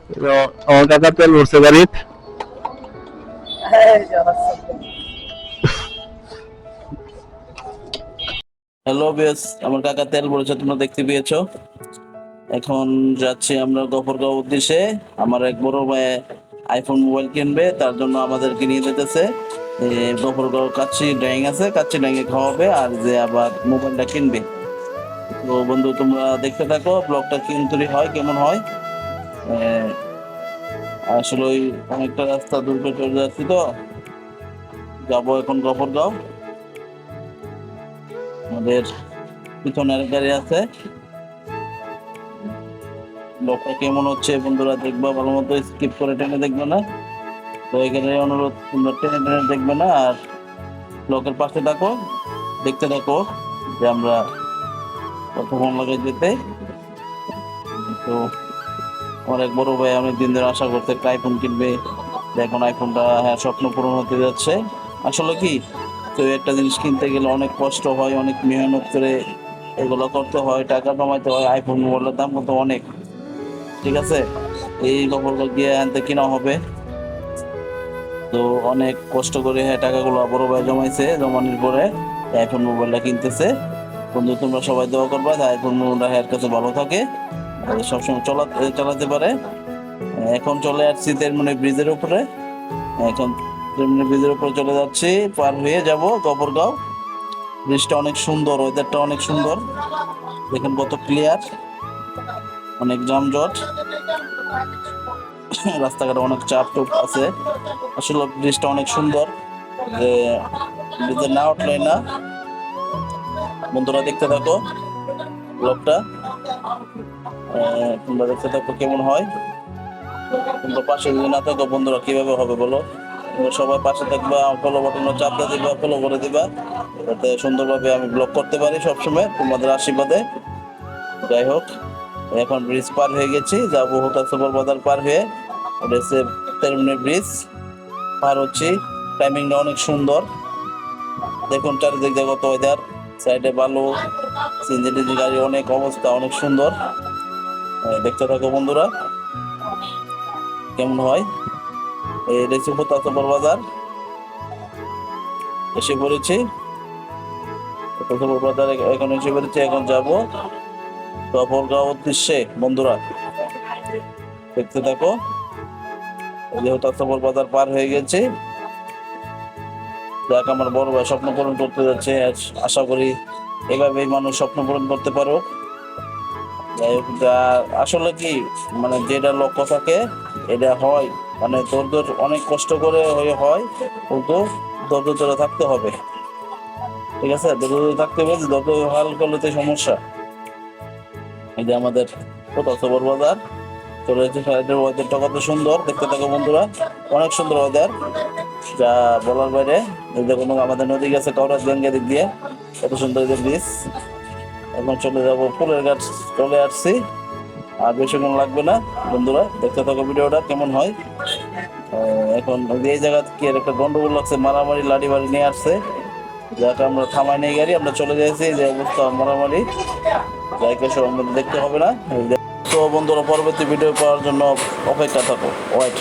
আমার কাকা তেল ভরছে গাড়িত। হ্যালো বেস, আমার কাকা তেল ভরেছে, তোমরা দেখতে পেয়েছো। এখন যাচ্ছি আমরা গফরগাঁও উদ্দেশ্যে। আমার এক বড় ভাই আইফোন মোবাইল কিনবে, তার জন্য আমাদেরকে নিয়ে যেতেছে। গফরগাঁও কাচ্চি ডাইং আছে, কাচ্চি ডাইংয়ে খাওয়াবে আর যে আবার মোবাইলটা কিনবে। তো বন্ধু, তোমরা দেখতে থাকো ব্লগটা কিন্তু হয় কেমন হয়। আহ, আসলে ওই অনেকটা রাস্তা দূর করে চলে যাচ্ছি, তো যাবো এখন গফরগাঁও। আমাদের পিছনে আরেক গাড়ি আছে। ব্লগটা কেমন হচ্ছে বন্ধুরা দেখবা, ভালো মতো স্কিপ করে টেনে দেখবে না। তো এখানে অনুরোধ, তোমরা টেনে টেনে দেখবে না আর ব্লগের পাশে থাকো, দেখতে থাকো যে আমরা কতক্ষণ লাগে যেতে। তো আমার এক বড় ভাই অনেক দিন ধরে আশা করতে একটা আইফোন কিনবে। এখন আইফোনটা, হ্যাঁ, স্বপ্ন পূরণ হতে যাচ্ছে। আসলে কি, তো একটা জিনিস কিনতে গেলে অনেক কষ্ট হয়, অনেক মেহনত করে এগুলো করতে হয়, টাকা জমাইতে হয়। আইফোন মোবাইলের দাম কত অনেক, ঠিক আছে। এই খবর গিয়ে আনতে কিনা হবে। তো অনেক কষ্ট করে হ্যাঁ টাকাগুলো বড় ভাই জমাইছে, জমানোর পরে আইফোন মোবাইলটা কিনতেছে। বন্ধু, তোমরা সবাই দোয়া করবা আইফোন মোবাইলটা হ্যাঁ কাছে ভালো থাকে, সবসময় চালাতে পারে। এখন চলে আসছি তেরমুনি ব্রিজের উপরে। এখন তেরমুনি ব্রিজের উপরে চলে যাচ্ছি, পার হয়ে যাব গফরগাঁও। ব্রিজটা অনেক সুন্দর, ওয়েদারটা অনেক সুন্দর, দেখেন কত ক্লিয়ার, অনেক যানজট, রাস্তাঘাটে অনেক চাপ টুপ আছে। আসলে ব্রিজটা অনেক সুন্দর, যে ব্রিজে না উঠলে না। বন্ধুরা দেখতে থাকো ব্লগটা, তোমরা দেখতে থাকো কেমন হয়। তোমরা পাশে যদি না থাকো বন্ধুরা কিভাবে হবে বলো। তোমরা সবাই পাশে থাকবা, ফলো বাটনে চাপটা দিবা, ফলো করে দিবা, যাতে সুন্দরভাবে আমি ব্লগ করতে পারি সবসময় তোমাদের আশীর্বাদে। যাই হোক, এখন ব্রিজ পার হয়ে গেছি, যাবো হোটা সুপার বাজার পার হয়ে। ওটা হচ্ছে তেরমুনি ব্রিজ পার হচ্ছি। টাইমিংটা অনেক সুন্দর, দেখুন চারিদিক দিয়ে কত ওয়েদার, সাইডে বালু, সিএনজি টিএনজি গাড়ি, অনেক অবস্থা অনেক সুন্দর। দেখতে থাকো বন্ধুরা কেমন হয়। এই রেসিপোতা সুপার বাজার এসে পড়েছি। সুপার বাজার এখন এসে পড়েছি, এখন যাবো গফরগাঁও উদ্দেশ্যে। বন্ধুরা দেখতে থাকো, যেহেতু সুপার বাজার পার হয়ে গেছে। যাক, আমার বড় ভাই স্বপ্ন পূরণ করতে যাচ্ছে, আশা করি এভাবেই মানুষ স্বপ্ন পূরণ করতে পারো। যাই হোক, আসলে কি, মানে যেটা লক্ষ্য থাকে এটা হয়, মানে ধৈর্য অনেক কষ্ট করে হয়ে হয়, কিন্তু ধৈর্য ধরে থাকতে হবে, ঠিক আছে। ধৈর্য ধরে থাকতে হবে, যত হাল করলে তো সমস্যা। এই যে আমাদের কোথাও সবর বাজার চলে যাচ্ছে, সাইডের ওয়েদারটা কত সুন্দর, দেখতে থাকো বন্ধুরা, অনেক সুন্দর ওয়েদার, যা বলার বাইরে। এই যে কোনো আমাদের নদী গেছে কওরাজ গঙ্গা দিক দিয়ে, কত সুন্দর যে ব্রিজ। এখন চলে যাবো ফুলের গাছ, চলে আসছি, আর বেশিক্ষণ লাগবে না। বন্ধুরা দেখতে থাকো ভিডিওটা কেমন হয়। এখন এই জায়গা কি একটা গন্ডগোল লাগছে, মারামারি লাঠি বাড়ি নিয়ে আসছে, যাকে আমরা থামাই নেই গাড়ি, আমরা চলে যাচ্ছি। যে অবস্থা মারামারি, যাইকে সব আমাদের দেখতে হবে না। তো বন্ধুরা পরবর্তী ভিডিও পাওয়ার জন্য অপেক্ষা থাকো, ওয়েট।